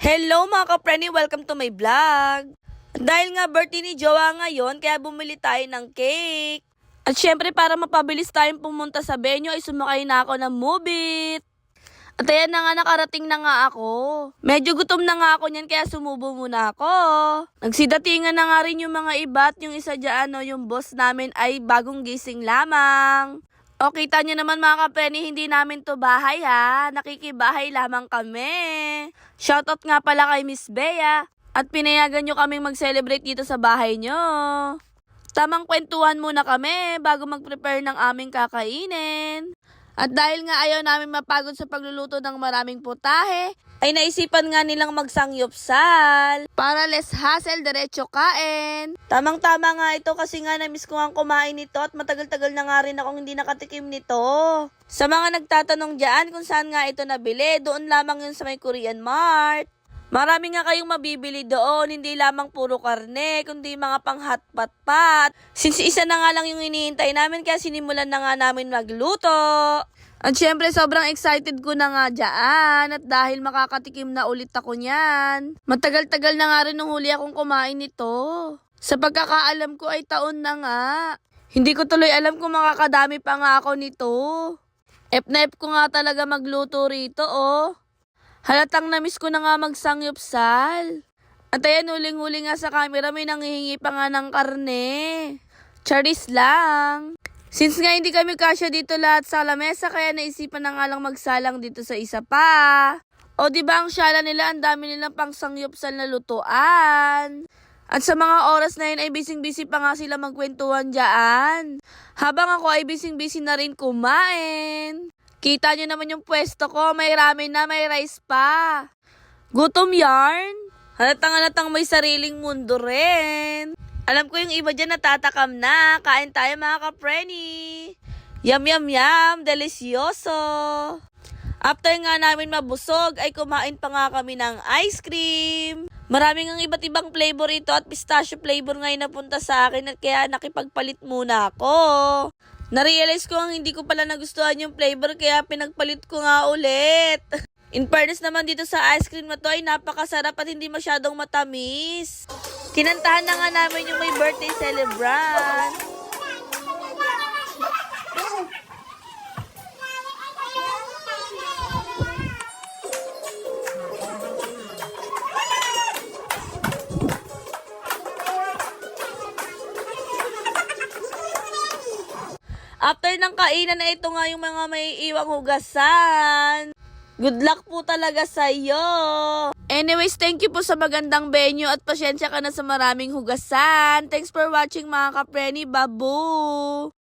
Hello mga ka-preni, welcome to my vlog. Dahil nga birthday ni Jowa ngayon, kaya bumili tayo ng cake. At syempre para mapabilis tayong pumunta sa venue ay sumakay na ako ng Moovit. At ayan na nga, nakarating na nga ako. Medyo gutom na nga ako niyan kaya sumubo muna ako. Nagsidatingan na nga rin yung mga iba at yung isa dyan, yung boss namin ay bagong gising lamang. O kita nyo naman mga ka-preni, hindi namin to bahay ha. Nakikibahay lamang kami. Shoutout nga pala kay Miss Bea. At pinayagan nyo kaming mag-celebrate dito sa bahay nyo. Tamang kwentuhan muna kami bago mag-prepare ng aming kakainin. At dahil nga ayaw namin mapagod sa pagluluto ng maraming putahe, ay naisipan nga nilang magsangyupsal. Para less hassle, diretso kain. Tamang-tama nga ito kasi nga na-miss ko nga kumain nito at matagal-tagal na nga rin akong hindi nakatikim nito. Sa mga nagtatanong dyan kung saan nga ito nabili, doon lamang yun sa may Korean Mart. Marami nga kayong mabibili doon, hindi lamang puro karne, kundi mga pang hot pot pat. Since isa na nga lang yung iniintay namin, kaya sinimulan na nga namin magluto. At syempre sobrang excited ko na nga dyan, at dahil makakatikim na ulit ako niyan. Matagal-tagal na nga rin nung huli akong kumain nito. Sa pagkakaalam ko ay taon na nga. Hindi ko tuloy alam kung makakadami pa nga ako nito. Ep na ep ko nga talaga magluto rito Halatang na-miss ko na nga magsangyupsal. At ayan, huling-huli nga sa camera, may nanghihingi pa nga ng karne. Charis lang. Since nga hindi kami kasya dito lahat sa lamesa, kaya naisipan na nga lang magsalang dito sa isa pa. O diba ang syala nila, ang dami nilang pang sangyupsal na lutuan. At sa mga oras na yun ay bising-busy pa nga sila magkwentuhan dyan. Habang ako ay bising-busy na rin kumain. Kita nyo naman yung pwesto ko, may ramen na, may rice pa. Gutom yarn. Halatang may sariling mundo rin. Alam ko yung iba dyan natatakam na. Kain tayo mga ka-preni. Yum yum yum, delisyoso. After nga namin mabusog ay kumain pa nga kami ng ice cream. Maraming ang iba't ibang flavor ito at pistachio flavor ngayon napunta sa akin at kaya nakipagpalit muna ako. Narealize ko ang hindi ko pala nagustuhan yung flavor kaya pinagpalit ko nga ulit. In fairness naman dito sa ice cream na to ay napakasarap at hindi masyadong matamis. Kinantahan na nga namin yung may birthday celebrant. After ng kainan na ito nga yung mga may iwang hugasan. Good luck po talaga sa'yo. Anyways, thank you po sa magandang venue at pasyensya ka na sa maraming hugasan. Thanks for watching mga ka-preni. Babu!